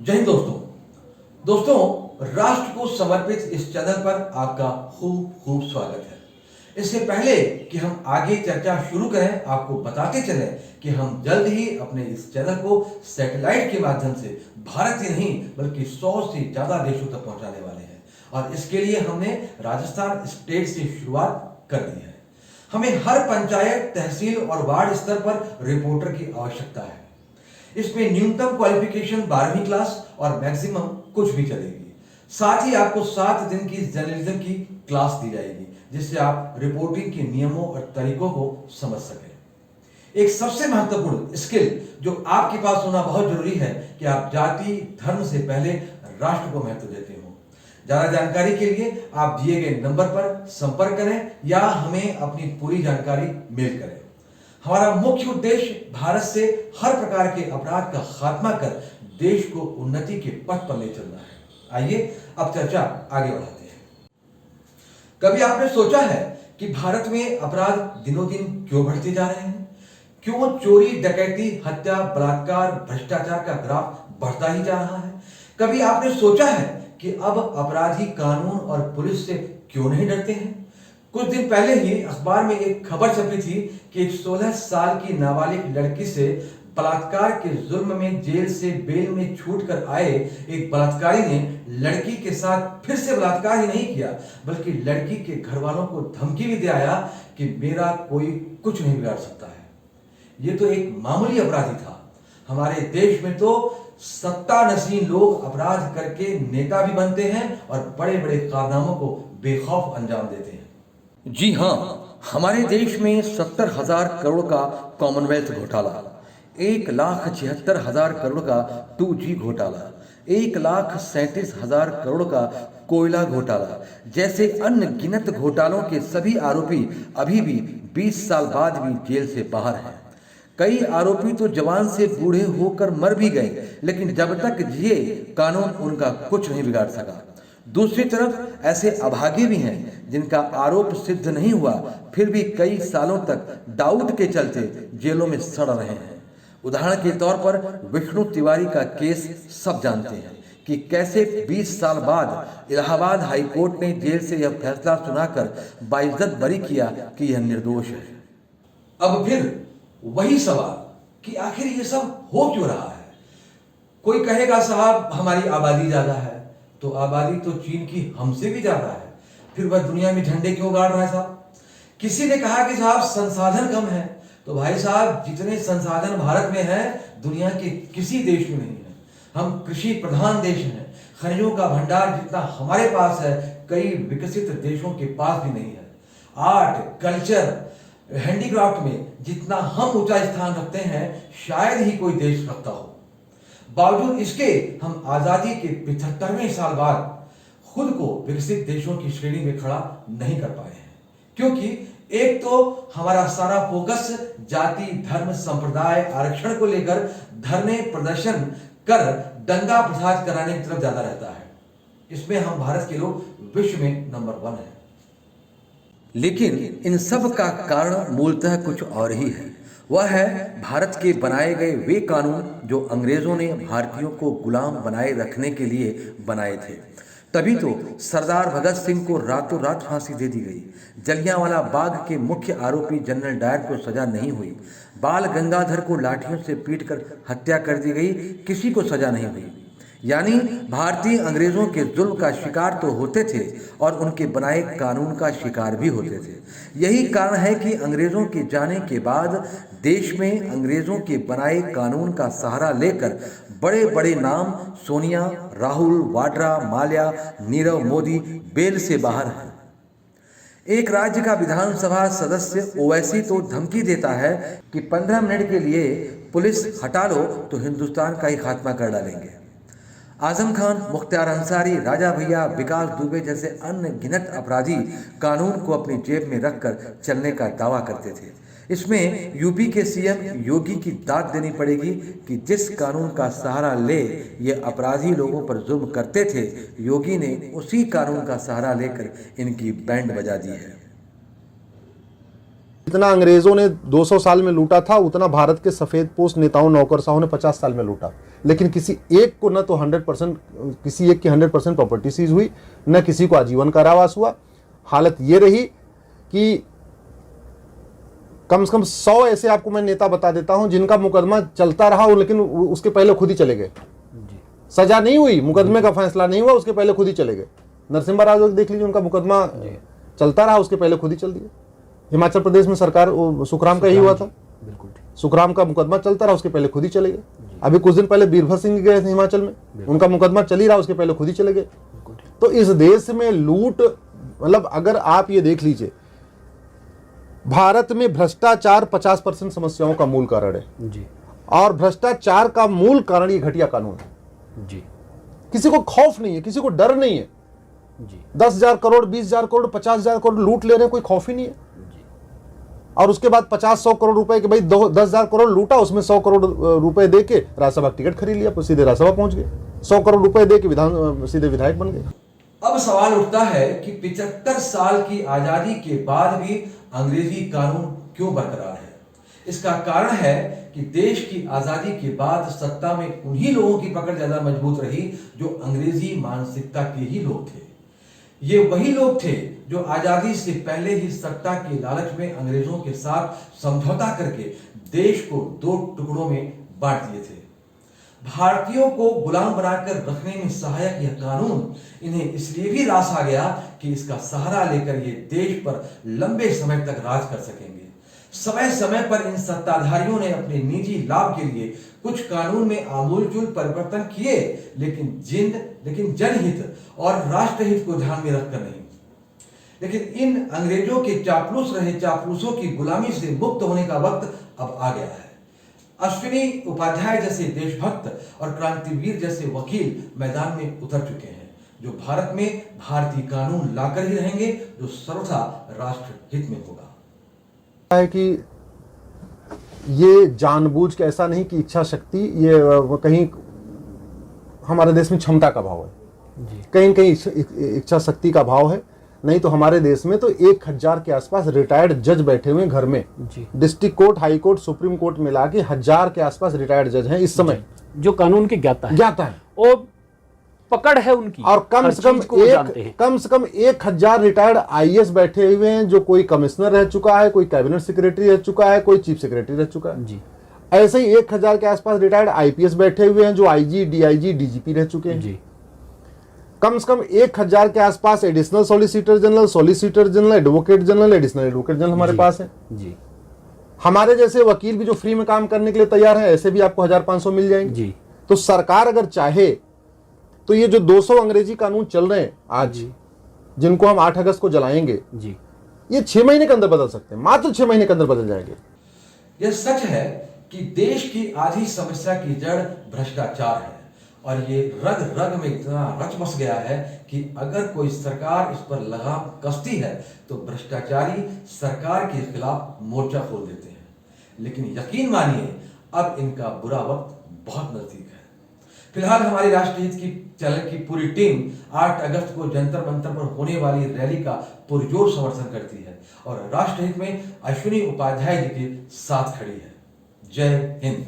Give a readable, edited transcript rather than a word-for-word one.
जय हिंद दोस्तों राष्ट्र को समर्पित इस चैनल पर आपका खूब खूब स्वागत है। इससे पहले कि हम आगे चर्चा शुरू करें, आपको बताते चलें कि हम जल्द ही अपने इस चैनल को सैटेलाइट के माध्यम से भारत ही नहीं बल्कि 100 से ज्यादा देशों तक पहुंचाने वाले हैं और इसके लिए हमने राजस्थान स्टेट से शुरुआत कर दी है। हमें हर पंचायत, तहसील और वार्ड स्तर पर रिपोर्टर की आवश्यकता है। इसमें न्यूनतम क्वालिफिकेशन 12वीं क्लास और मैक्सिमम कुछ भी चलेगी। साथ ही आपको 7 दिन की जर्नलिज्म की क्लास दी जाएगी जिससे आप रिपोर्टिंग के नियमों और तरीकों को समझ सकें। एक सबसे महत्वपूर्ण स्किल जो आपके पास होना बहुत जरूरी है कि आप जाति धर्म से पहले राष्ट्र को महत्व देते हो। ज्यादा जानकारी के लिए आप दिए गए नंबर पर संपर्क करें या हमें अपनी पूरी जानकारी मेल करें। हमारा मुख्य उद्देश्य भारत से हर प्रकार के अपराध का खात्मा कर देश को उन्नति के पथ पर ले चलना है। आइए अब चर्चा आगे बढ़ाते हैं। कभी आपने सोचा है कि भारत में अपराध दिनों दिन क्यों बढ़ते जा रहे हैं? क्यों चोरी, डकैती, हत्या, बलात्कार, भ्रष्टाचार का ग्राफ बढ़ता ही जा रहा है? कभी आपने सोचा है कि अब अपराधी कानून और पुलिस से क्यों नहीं डरते हैं? कुछ दिन पहले ही अखबार में एक खबर छपी थी कि एक 16 साल की नाबालिग लड़की से बलात्कार के जुर्म में जेल से बेल में छूट कर आए एक बलात्कारी ने लड़की के साथ फिर से बलात्कार ही नहीं किया बल्कि लड़की के घर वालों को धमकी भी दिया कि मेरा कोई कुछ नहीं बिगाड़ सकता है। ये तो एक मामूली अपराधी था। हमारे देश में तो सत्ता नशीन लोग अपराध करके नेता भी बनते हैं और बड़े बड़े कारनामों को बेखौफ अंजाम देते हैं। जी हाँ, हमारे देश में 70,000 करोड़ का कॉमनवेल्थ घोटाला, 1,76,000 करोड़ का 2G घोटाला, 1,37,000 करोड़ का कोयला घोटाला जैसे अनगिनत घोटालों के सभी आरोपी अभी भी 20 साल बाद भी जेल से बाहर हैं। कई आरोपी तो जवान से बूढ़े होकर मर भी गए लेकिन जब तक जिए कानून उनका कुछ नहीं बिगाड़ सका। दूसरी तरफ ऐसे अभागे भी हैं जिनका आरोप सिद्ध नहीं हुआ फिर भी कई सालों तक डाउट के चलते जेलों में सड़ रहे हैं। उदाहरण के तौर पर विष्णु तिवारी का केस सब जानते हैं कि कैसे 20 साल बाद इलाहाबाद हाई कोर्ट ने जेल से यह फैसला सुनाकर बाइज्जत बरी किया कि यह निर्दोष है। अब फिर वही सवाल कि आखिर ये सब हो क्यों रहा है? कोई कहेगा साहब हमारी आबादी ज्यादा है, तो आबादी तो चीन की हमसे भी ज्यादा है, फिर वह दुनिया में झंडे क्यों गाड़ रहा है साहब? किसी ने कहा कि साहब संसाधन कम है, तो भाई साहब जितने संसाधन भारत में है दुनिया के किसी देश में नहीं है। हम कृषि प्रधान देश हैं, खनिजों का भंडार जितना हमारे पास है कई विकसित देशों के पास भी नहीं है। आर्ट, कल्चर, हैंडीक्राफ्ट में जितना हम ऊंचा स्थान रखते हैं शायद ही कोई देश रखता हो। बावजूद इसके हम आजादी के 75वें साल बाद खुद को विकसित देशों की श्रेणी में खड़ा नहीं कर पाए हैं क्योंकि एक तो हमारा सारा फोकस जाति, धर्म, संप्रदाय, आरक्षण को लेकर धरने, प्रदर्शन कर दंगा फसाद कराने की तरफ ज्यादा रहता है। इसमें हम भारत के लोग विश्व में नंबर 1 हैं। लेकिन इन सब का कारण मूलतः कुछ और ही है। वह है भारत के बनाए गए वे कानून जो अंग्रेजों ने भारतीयों को गुलाम बनाए रखने के लिए बनाए थे। तभी तो सरदार भगत सिंह को रातों रात फांसी दे दी गई। जलियांवाला बाग के मुख्य आरोपी जनरल डायर को सजा नहीं हुई। बाल गंगाधर को लाठियों से पीटकर हत्या कर दी गई, किसी को सजा नहीं हुई। यानी भारतीय अंग्रेजों के जुल्म का शिकार तो होते थे और उनके बनाए कानून का शिकार भी होते थे। यही कारण है कि अंग्रेजों के जाने के बाद देश में अंग्रेजों के बनाए कानून का सहारा लेकर बड़े बड़े नाम सोनिया, राहुल, वाड्रा, माल्या, नीरव मोदी बेल से बाहर हैं। एक राज्य का विधानसभा सदस्य ओवैसी तो धमकी देता है कि 15 मिनट के लिए पुलिस हटा लो तो हिंदुस्तान का ही खात्मा कर डालेंगे। आजम खान, मुख्तार अंसारी, राजा भैया, विकास दुबे जैसे अनगिनत अपराधी कानून को अपनी जेब में रखकर चलने का दावा करते थे। इसमें यूपी के सीएम योगी की दाद देनी पड़ेगी कि जिस कानून का सहारा ले ये अपराधी लोगों पर जुल्म करते थे, योगी ने उसी कानून का सहारा लेकर इनकी बैंड बजा दी है। जितना अंग्रेजों ने 200 साल में लूटा था उतना भारत के सफेद पोस्ट नेताओं नौकरशाहों ने 50 साल में लूटा। लेकिन किसी एक को न तो 100% किसी एक की 100% प्रॉपर्टी सीज हुई, न किसी को आजीवन कारावास हुआ। हालत ये रही कि कम से कम 100 ऐसे आपको मैं नेता बता देता हूं जिनका मुकदमा चलता रहा लेकिन उसके पहले खुद ही चले गए। सजा नहीं हुई, मुकदमे का फैसला नहीं हुआ, उसके पहले खुद ही चले गए। नरसिम्हा राव देख लीजिए, उनका मुकदमा चलता रहा, उसके पहले खुद ही चल दिया। हिमाचल प्रदेश में सरकार सुखराम का ही हुआ था, सुखराम का मुकदमा चलता रहा, उसके पहले खुद ही चले गए। अभी कुछ दिन पहले बीरभद्र सिंह गए थे हिमाचल में, उनका मुकदमा चल ही रहा, उसके पहले खुद ही चले गए। तो इस देश में लूट, मतलब अगर आप ये देख लीजिए, भारत में भ्रष्टाचार 50% समस्याओं का मूल कारण है जी। और भ्रष्टाचार का मूल कारण ये घटिया कानून है जी। किसी को खौफ नहीं है, किसी को डर नहीं है जी। 10,000 करोड़, 20,000 करोड़, 50,000 करोड़ लूट ले रहे हैं, कोई खौफ ही नहीं है जी। और उसके बाद 50-100 करोड़ रुपए के, भाई 10,000 करोड़ लूटा, उसमें 100 करोड़ रुपए दे के राज्यसभा टिकट खरीद लिया, सीधे राज्यसभा पहुंच गए। 100 करोड़ रुपए दे के सीधे विधायक बन गए। अब सवाल उठता है कि 75 साल की आजादी के बाद भी अंग्रेजी कानून क्यों बरकरार है। इसका कारण है कि देश की आजादी के बाद सत्ता में उन्हीं लोगों की पकड़ ज्यादा मजबूत रही जो अंग्रेजी मानसिकता के ही लोग थे। ये वही लोग थे जो आजादी से पहले ही सत्ता के लालच में अंग्रेजों के साथ समझौता करके देश को 2 टुकड़ों में बांट दिए थे। भारतीयों को गुलाम बनाकर रखने में सहायक यह कानून इन्हें इसलिए भी रास आ गया कि इसका सहारा लेकर ये देश पर लंबे समय तक राज कर सकेंगे। समय समय पर इन सत्ताधारियों ने अपने निजी लाभ के लिए कुछ कानून में आमूलचूल परिवर्तन किए, लेकिन जनहित और राष्ट्रहित को ध्यान में रखकर नहीं। लेकिन इन अंग्रेजों के चापलूस रहे चापलूसों की गुलामी से मुक्त होने का वक्त अब आ गया है। अश्विनी उपाध्याय जैसे देशभक्त और क्रांतिवीर जैसे वकील मैदान में उतर चुके हैं, जो भारत में भारतीय कानून लाकर ही रहेंगे, जो सर्वथा राष्ट्र हित में होगा। है कि ये जानबूझ के, ऐसा नहीं कि इच्छा शक्ति, ये कहीं हमारे देश में क्षमता का भाव है, कहीं कहीं इच्छा शक्ति का भाव है। नहीं तो हमारे देश में तो 1000 के आसपास रिटायर्ड जज बैठे हुए हैं घर में जी। District court, high court, supreme court मिला के 1000 के आसपास रिटायर्ड जज हैं इस समय, जो कानून के ज्ञाता है और पकड़ है उनकी। और कम से कम 1000 रिटायर्ड आईएएस बैठे हुए हैं, जो कोई कमिश्नर रह चुका है, कोई कैबिनेट सेक्रेटरी रह चुका है, कोई चीफ सेक्रेटरी रह चुका है जी। ऐसे ही 1000 के आसपास रिटायर्ड आईपीएस बैठे हुए हैं, जो आईजी, डीआईजी, डीजीपी रह चुके हैं जी। कम से कम 1000 के आसपास additional solicitor general, advocate general, additional advocate general हमारे पास है जी। हमारे जैसे वकील भी जो फ्री में काम करने के लिए तैयार है, ऐसे भी आपको 1500 मिल जाएंगे जी। तो सरकार अगर चाहे तो ये जो 200 अंग्रेजी कानून चल रहे हैं आज, जिनको हम 8 अगस्त को जलाएंगे जी, ये 6 महीने के अंदर बदल सकते हैं, मात्र 6 महीने के अंदर बदल जाएंगे। यह सच है कि देश की आधी समस्या की जड़ भ्रष्टाचार है और ये रग रग में इतना रच बस गया है कि अगर कोई सरकार इस पर लगाम कसती है तो भ्रष्टाचारी सरकार के खिलाफ मोर्चा खोल देते हैं। लेकिन यकीन मानिए, अब इनका बुरा वक्त बहुत नजदीक है। फिलहाल हमारी राष्ट्रहित की चैनल की पूरी टीम 8 अगस्त को जंतर मंतर पर होने वाली रैली का पुरजोर समर्थन करती है और राष्ट्रहित में अश्विनी उपाध्याय जी के साथ खड़ी है। जय हिंद।